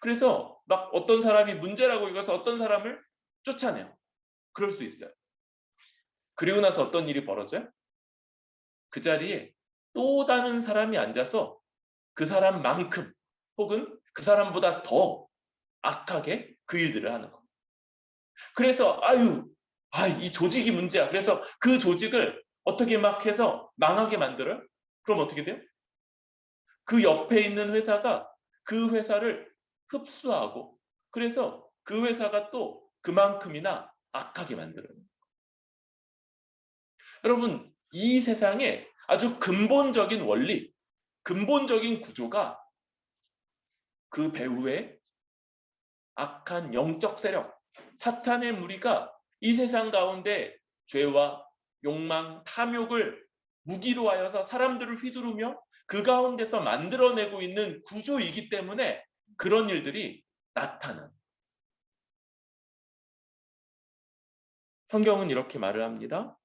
그래서 막 어떤 사람이 문제라고 여겨서 어떤 사람을 쫓아내요. 그럴 수 있어요. 그리고 나서 어떤 일이 벌어져요? 그 자리에 또 다른 사람이 앉아서 그 사람만큼 혹은 그 사람보다 더 악하게 그 일들을 하는 겁니다. 그래서 아유, 이 조직이 문제야. 그래서 그 조직을 어떻게 막 해서 망하게 만들어요? 그럼 어떻게 돼요? 그 옆에 있는 회사가 그 회사를 흡수하고 그래서 그 회사가 또 그만큼이나 악하게 만들어요. 여러분, 이 세상에 아주 근본적인 원리, 근본적인 구조가 그 배후에 악한 영적 세력, 사탄의 무리가 이 세상 가운데 죄와 욕망, 탐욕을 무기로 하여서 사람들을 휘두르며 그 가운데서 만들어내고 있는 구조이기 때문에 그런 일들이 나타난. 성경은 이렇게 말을 합니다.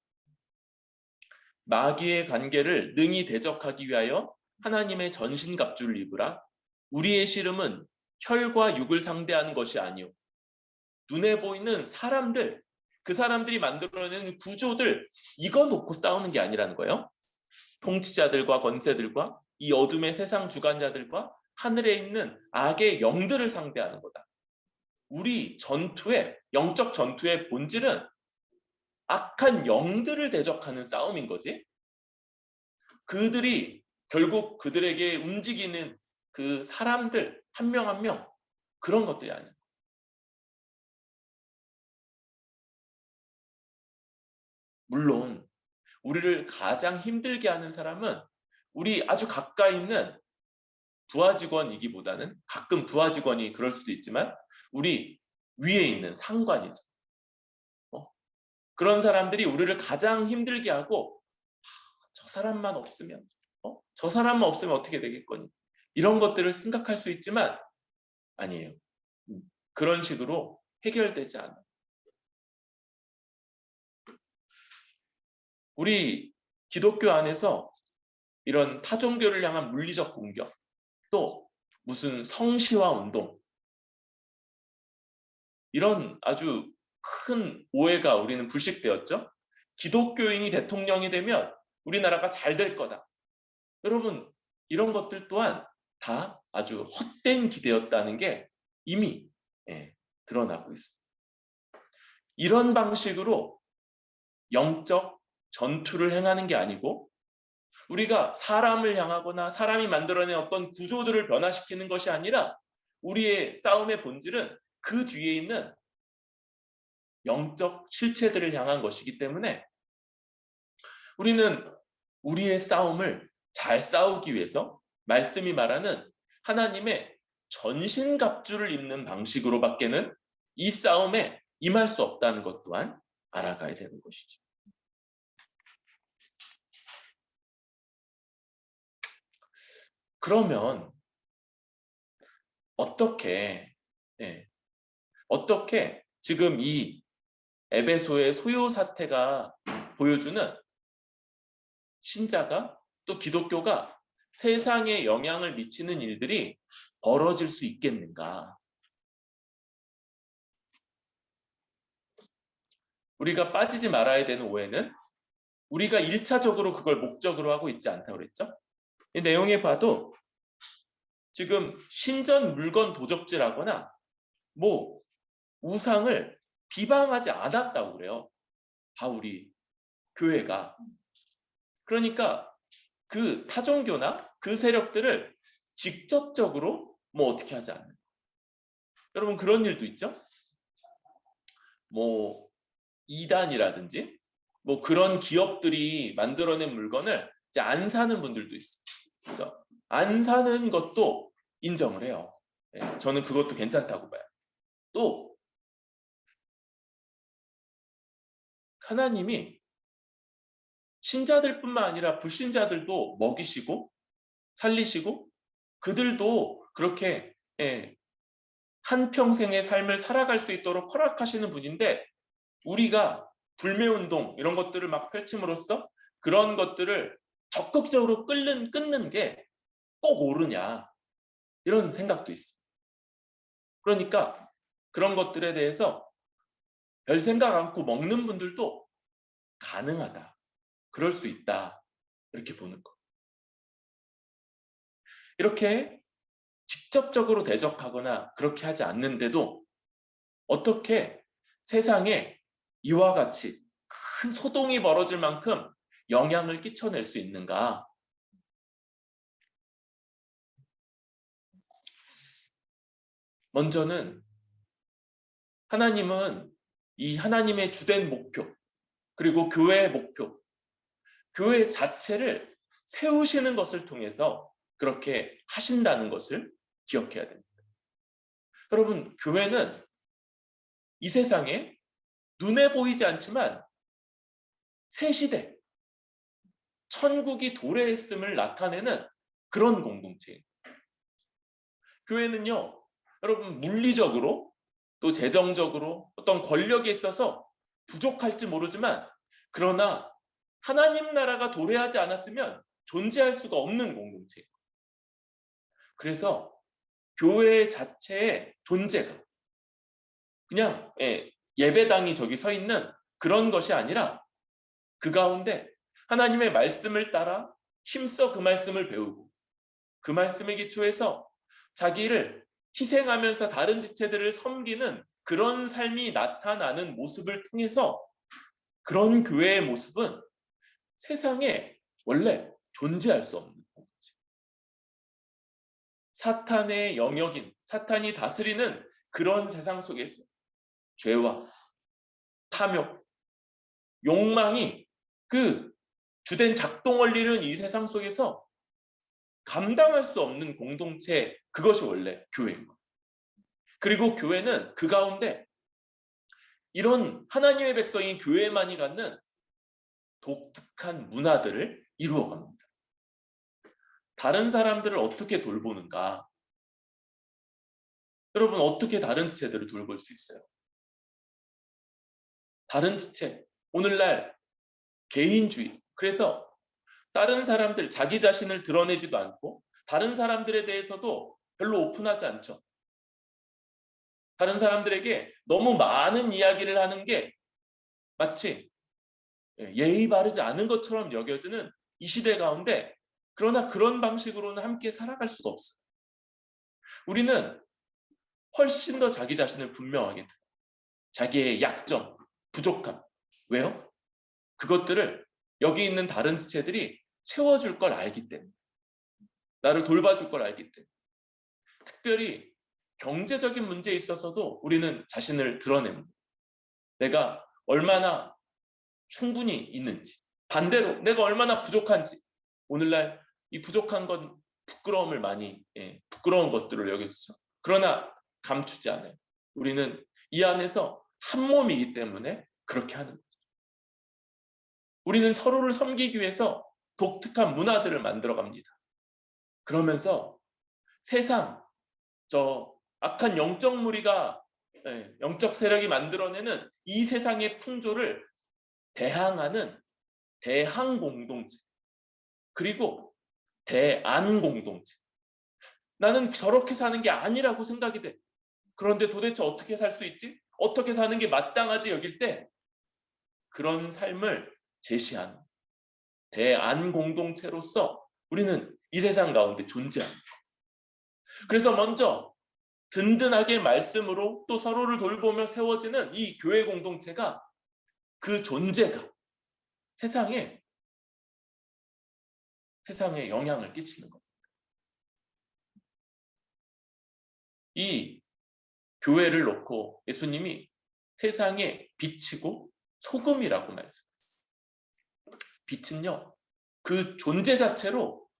마귀의 관계를 능히 대적하기 위하여 하나님의 전신갑주를 입으라. 우리의 씨름은 혈과 육을 상대하는 것이 아니오. 눈에 보이는 사람들, 그 사람들이 만들어내는 구조들, 이거 놓고 싸우는 게 아니라는 거예요. 통치자들과 권세들과 이 어둠의 세상 주관자들과 하늘에 있는 악의 영들을 상대하는 거다. 우리 전투의, 영적 전투의 본질은 악한 영들을 대적하는 싸움인 거지. 그들이 결국 그들에게 움직이는 그 사람들 한 명 한 명 그런 것들이 아니야. 물론 우리를 가장 힘들게 하는 사람은 우리 아주 가까이 있는 부하 직원이기보다는 가끔 부하 직원이 그럴 수도 있지만 우리 위에 있는 상관이죠. 그런 사람들이 우리를 가장 힘들게 하고 저 사람만 없으면 저 사람만 없으면 어떻게 되겠거니 이런 것들을 생각할 수 있지만 아니에요. 그런 식으로 해결되지 않아. 우리 기독교 안에서 이런 타종교를 향한 물리적 공격, 또 무슨 성시화 운동, 이런 아주 큰 오해가 우리는 불식되었죠. 기독교인이 대통령이 되면 우리나라가 잘 될 거다. 여러분, 이런 것들 또한 다 아주 헛된 기대였다는 게 이미 드러나고 있습니다. 이런 방식으로 영적 전투를 행하는 게 아니고 우리가 사람을 향하거나 사람이 만들어낸 어떤 구조들을 변화시키는 것이 아니라 우리의 싸움의 본질은 그 뒤에 있는 영적 실체들을 향한 것이기 때문에 우리는 우리의 싸움을 잘 싸우기 위해서 말씀이 말하는 하나님의 전신갑주를 입는 방식으로밖에는 이 싸움에 임할 수 없다는 것 또한 알아가야 되는 것이죠. 그러면 어떻게 지금 이 에베소의 소요 사태가 보여주는 신자가 또 기독교가 세상에 영향을 미치는 일들이 벌어질 수 있겠는가? 우리가 빠지지 말아야 되는 오해는 우리가 1차적으로 그걸 목적으로 하고 있지 않다고 그랬죠? 이 내용에 봐도 지금 신전 물건 도적질하거나 뭐 우상을 비방하지 않았다고 그래요. 바울이 교회가. 그러니까 그 타종교나 그 세력들을 직접적으로 뭐 어떻게 하지 않는. 여러분 그런 일도 있죠. 뭐 이단이라든지 뭐 그런 기업들이 만들어낸 물건을 이제 안 사는 분들도 있어요. 그렇죠? 안 사는 것도 인정을 해요. 저는 그것도 괜찮다고 봐요. 또 하나님이 신자들뿐만 아니라 불신자들도 먹이시고 살리시고 그들도 그렇게 한평생의 삶을 살아갈 수 있도록 허락하시는 분인데 우리가 불매운동 이런 것들을 막 펼침으로써 그런 것들을 적극적으로 끊는 게 꼭 옳으냐 이런 생각도 있어요. 그러니까 그런 것들에 대해서 별 생각 않고 먹는 분들도 가능하다. 그럴 수 있다. 이렇게 보는 거. 이렇게 직접적으로 대적하거나 그렇게 하지 않는데도 어떻게 세상에 이와 같이 큰 소동이 벌어질 만큼 영향을 끼쳐낼 수 있는가? 먼저는 하나님은 이 하나님의 주된 목표, 그리고 교회의 목표, 교회 자체를 세우시는 것을 통해서 그렇게 하신다는 것을 기억해야 됩니다. 여러분, 교회는 이 세상에 눈에 보이지 않지만 새 시대, 천국이 도래했음을 나타내는 그런 공동체입니다. 교회는요, 여러분, 물리적으로 또 재정적으로 어떤 권력에 있어서 부족할지 모르지만, 그러나 하나님 나라가 도래하지 않았으면 존재할 수가 없는 공동체예요. 그래서 교회 자체의 존재가 그냥 예배당이 저기 서 있는 그런 것이 아니라, 그 가운데 하나님의 말씀을 따라 힘써 그 말씀을 배우고, 그 말씀에 기초해서 자기를 희생하면서 다른 지체들을 섬기는 그런 삶이 나타나는 모습을 통해서, 그런 교회의 모습은 세상에 원래 존재할 수 없는 거지. 사탄의 영역인, 사탄이 다스리는 그런 세상 속에서 죄와 탐욕, 욕망이 그 주된 작동을 이루는 이 세상 속에서 감당할 수 없는 공동체, 그것이 원래 교회인 거예요. 그리고 교회는 그 가운데 이런 하나님의 백성인 교회만이 갖는 독특한 문화들을 이루어갑니다. 다른 사람들을 어떻게 돌보는가? 여러분, 어떻게 다른 지체들을 돌볼 수 있어요? 다른 지체, 오늘날 개인주의, 그래서 다른 사람들, 자기 자신을 드러내지도 않고 다른 사람들에 대해서도 별로 오픈하지 않죠. 다른 사람들에게 너무 많은 이야기를 하는 게 마치 예의 바르지 않은 것처럼 여겨지는 이 시대 가운데, 그러나 그런 방식으로는 함께 살아갈 수가 없어요. 우리는 훨씬 더 자기 자신을 분명하게 돼요. 자기의 약점, 부족함. 왜요? 그것들을 여기 있는 다른 지체들이 채워줄 걸 알기 때문에, 나를 돌봐줄 걸 알기 때문에. 특별히 경제적인 문제에 있어서도 우리는 자신을 드러냅니다. 내가 얼마나 충분히 있는지, 반대로 내가 얼마나 부족한지. 오늘날 이 부족한 건 부끄러움을 많이, 부끄러운 것들을 여기서, 그러나 감추지 않아요. 우리는 이 안에서 한 몸이기 때문에 그렇게 하는 거죠. 우리는 서로를 섬기기 위해서 독특한 문화들을 만들어갑니다. 그러면서 세상, 저 악한 영적 무리가, 영적 세력이 만들어내는 이 세상의 풍조를 대항하는 대항 공동체, 그리고 대안 공동체. 나는 저렇게 사는 게 아니라고 생각이 돼. 그런데 도대체 어떻게 살 수 있지? 어떻게 사는 게 마땅하지 여길 때, 그런 삶을 제시하는 대안 공동체로서 우리는 이 세상 가운데 존재합니다. 그래서 먼저 든든하게 말씀으로 또 서로를 돌보며 세워지는 이 교회 공동체가, 그 존재가 세상에 영향을 끼치는 겁니다. 이 교회를 놓고 예수님이 세상의 빛이고 소금이라고 말씀했어요. 빛은요, 그 존재 자체로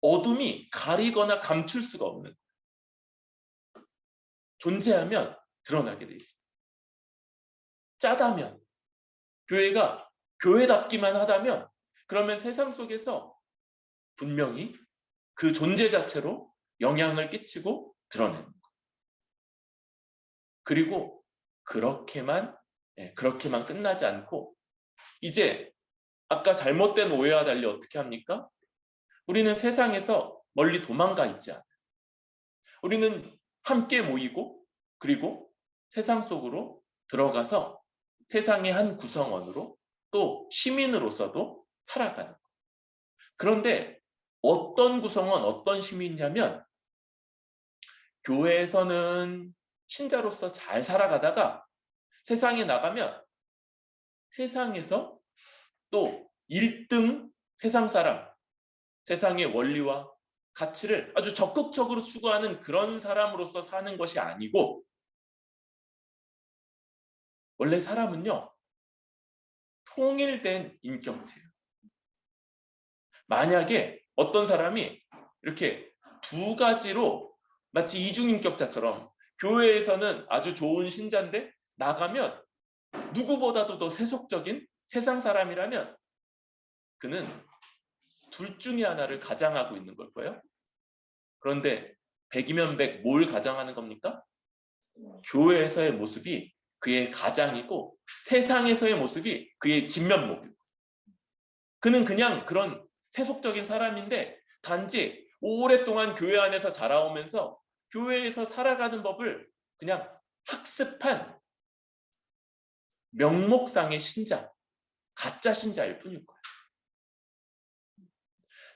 어둠이 가리거나 감출 수가 없는, 존재하면 드러나게 돼 있습니다. 짜다면, 교회가 교회답기만 하다면, 그러면 세상 속에서 분명히 그 존재 자체로 영향을 끼치고 드러내는 것. 그리고 그렇게만 끝나지 않고, 이제 아까 잘못된 오해와 달리 어떻게 합니까? 우리는 세상에서 멀리 도망가 있지 않아요. 우리는 함께 모이고, 그리고 세상 속으로 들어가서 세상의 한 구성원으로, 또 시민으로서도 살아가는 거예요. 그런데 어떤 구성원, 어떤 시민이냐면, 교회에서는 신자로서 잘 살아가다가 세상에 나가면 세상에서 또 1등 세상 사람, 세상의 원리와 가치를 아주 적극적으로 추구하는 그런 사람으로서 사는 것이 아니고, 원래 사람은요, 통일된 인격체예요. 만약에 어떤 사람이 이렇게 두 가지로 마치 이중인격자처럼 교회에서는 아주 좋은 신자인데 나가면 누구보다도 더 세속적인 세상 사람이라면 그는 둘 중에 하나를 가장하고 있는 걸 거예요. 그런데 100이면 100 뭘 가장하는 겁니까? 교회에서의 모습이 그의 가장이고 세상에서의 모습이 그의 진면목이고, 그는 그냥 그런 세속적인 사람인데 단지 오랫동안 교회 안에서 자라오면서 교회에서 살아가는 법을 그냥 학습한 명목상의 신자, 가짜 신자일 뿐일 거예요.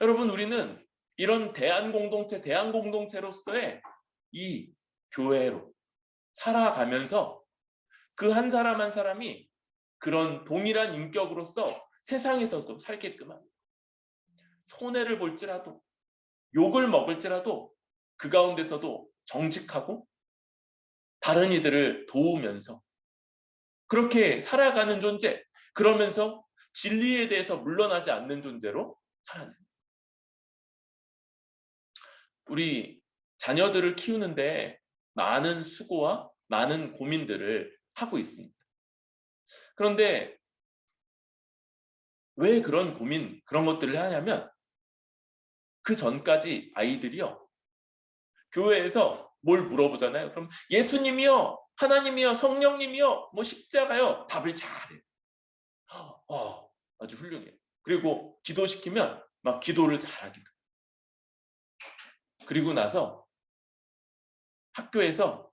여러분, 우리는 이런 대한공동체로서의 이 교회로 살아가면서 그 한 사람 한 사람이 그런 동일한 인격으로서 세상에서도 살게끔 합니다. 손해를 볼지라도, 욕을 먹을지라도 그 가운데서도 정직하고 다른 이들을 도우면서 그렇게 살아가는 존재, 그러면서 진리에 대해서 물러나지 않는 존재로 살아내는. 우리 자녀들을 키우는데 많은 수고와 많은 고민들을 하고 있습니다. 그런데 왜 그런 고민, 그런 것들을 하냐면 그 전까지 아이들이요, 교회에서 뭘 물어보잖아요. 그럼 예수님이요, 하나님이요, 성령님이요, 뭐 십자가요, 답을 잘해요. 아주 훌륭해요. 그리고 기도시키면 막 기도를 잘하게 돼요. 그리고 나서 학교에서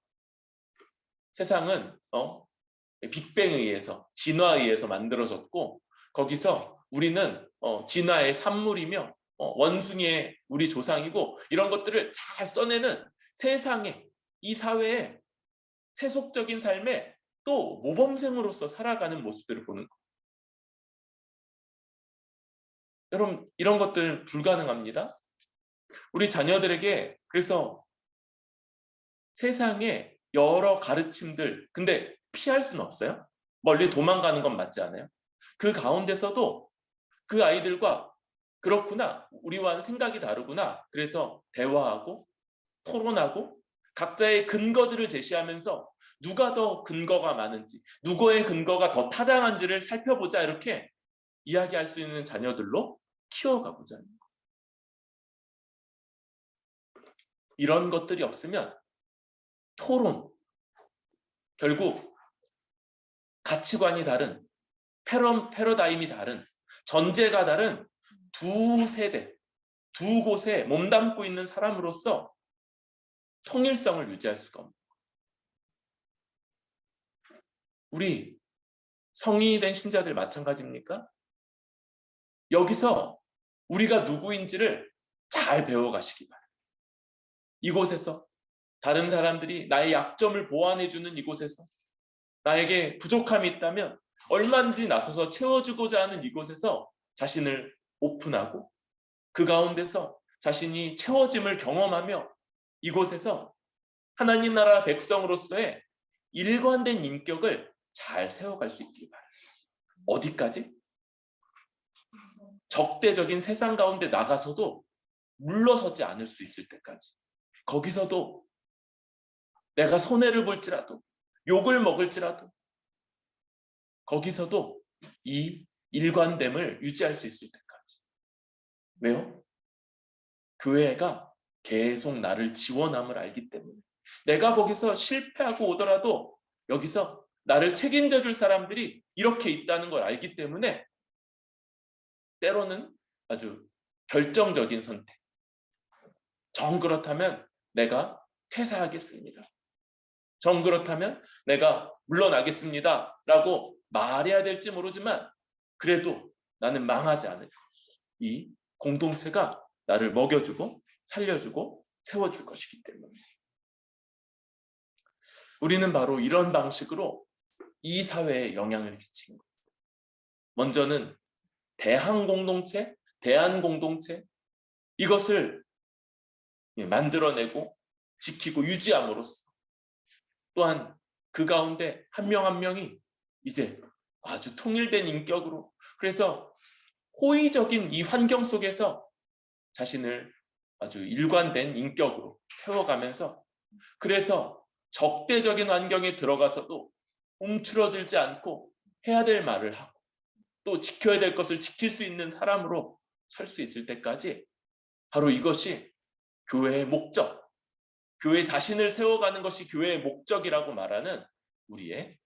세상은 빅뱅에 의해서, 진화에 의해서 만들어졌고, 거기서 우리는 진화의 산물이며 원숭이의 우리 조상이고, 이런 것들을 잘 써내는 세상에, 이 사회에 세속적인 삶에 또 모범생으로서 살아가는 모습들을 보는 거예요. 여러분, 이런 것들은 불가능합니다. 우리 자녀들에게 그래서 세상에 여러 가르침들, 근데 피할 수는 없어요. 멀리 도망가는 건 맞지 않아요? 그 가운데서도 그 아이들과 그렇구나, 우리와는 생각이 다르구나, 그래서 대화하고 토론하고 각자의 근거들을 제시하면서 누가 더 근거가 많은지, 누구의 근거가 더 타당한지를 살펴보자, 이렇게 이야기할 수 있는 자녀들로 키워가보자. 이런 것들이 없으면 토론, 결국 가치관이 다른, 패러다임이 다른, 전제가 다른 두 세대, 두 곳에 몸담고 있는 사람으로서 통일성을 유지할 수가 없는 거예요. 우리 성인이 된 신자들 마찬가지입니까? 여기서 우리가 누구인지를 잘 배워가시기 바랍니다. 이곳에서 다른 사람들이 나의 약점을 보완해주는 이곳에서, 나에게 부족함이 있다면 얼마든지 나서서 채워주고자 하는 이곳에서 자신을 오픈하고 그 가운데서 자신이 채워짐을 경험하며 이곳에서 하나님 나라 백성으로서의 일관된 인격을 잘 세워갈 수 있기를 바랍니다. 어디까지? 적대적인 세상 가운데 나가서도 물러서지 않을 수 있을 때까지. 거기서도 내가 손해를 볼지라도, 욕을 먹을지라도, 거기서도 이 일관됨을 유지할 수 있을 때까지. 왜요? 교회가 계속 나를 지원함을 알기 때문에. 내가 거기서 실패하고 오더라도 여기서 나를 책임져 줄 사람들이 이렇게 있다는 걸 알기 때문에 때로는 아주 결정적인 선택. 정 그렇다면 내가 퇴사하겠습니다. 정 그렇다면 내가 물러나겠습니다. 라고 말해야 될지 모르지만 그래도 나는 망하지 않을, 이 공동체가 나를 먹여주고 살려주고 세워줄 것이기 때문에. 우리는 바로 이런 방식으로 이 사회에 영향을 끼치는 거예요. 먼저는 대항 공동체, 대안 공동체 이것을 만들어내고 지키고 유지함으로써 또한 그 가운데 한 명 한 명이 이제 아주 통일된 인격으로 그래서 호의적인 이 환경 속에서 자신을 아주 일관된 인격으로 세워가면서 그래서 적대적인 환경에 들어가서도 움츠러들지 않고 해야 될 말을 하고 또 지켜야 될 것을 지킬 수 있는 사람으로 설 수 있을 때까지 바로 이것이 교회의 목적, 교회 자신을 세워가는 것이 교회의 목적이라고 말하는 우리의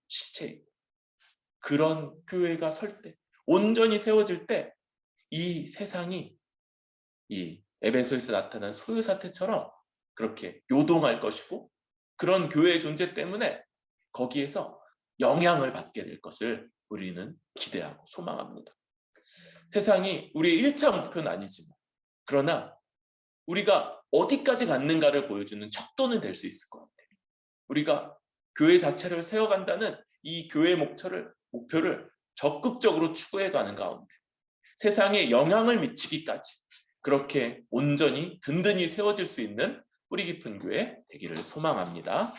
실체입니다. 그런 교회가 설 때, 온전히 세워질 때 이 세상이 이 에베소에서 나타난 소요 사태처럼 그렇게 요동할 것이고 그런 교회의 존재 때문에 거기에서 영향을 받게 될 것을 우리는 기대하고 소망합니다. 세상이 우리의 1차 목표는 아니지만 그러나 우리가 어디까지 갔는가를 보여주는 척도는 될 수 있을 것 같아요. 우리가 교회 자체를 세워간다는 이 교회의 목표를 적극적으로 추구해가는 가운데 세상에 영향을 미치기까지 그렇게 온전히 든든히 세워질 수 있는 뿌리 깊은 교회 되기를 소망합니다.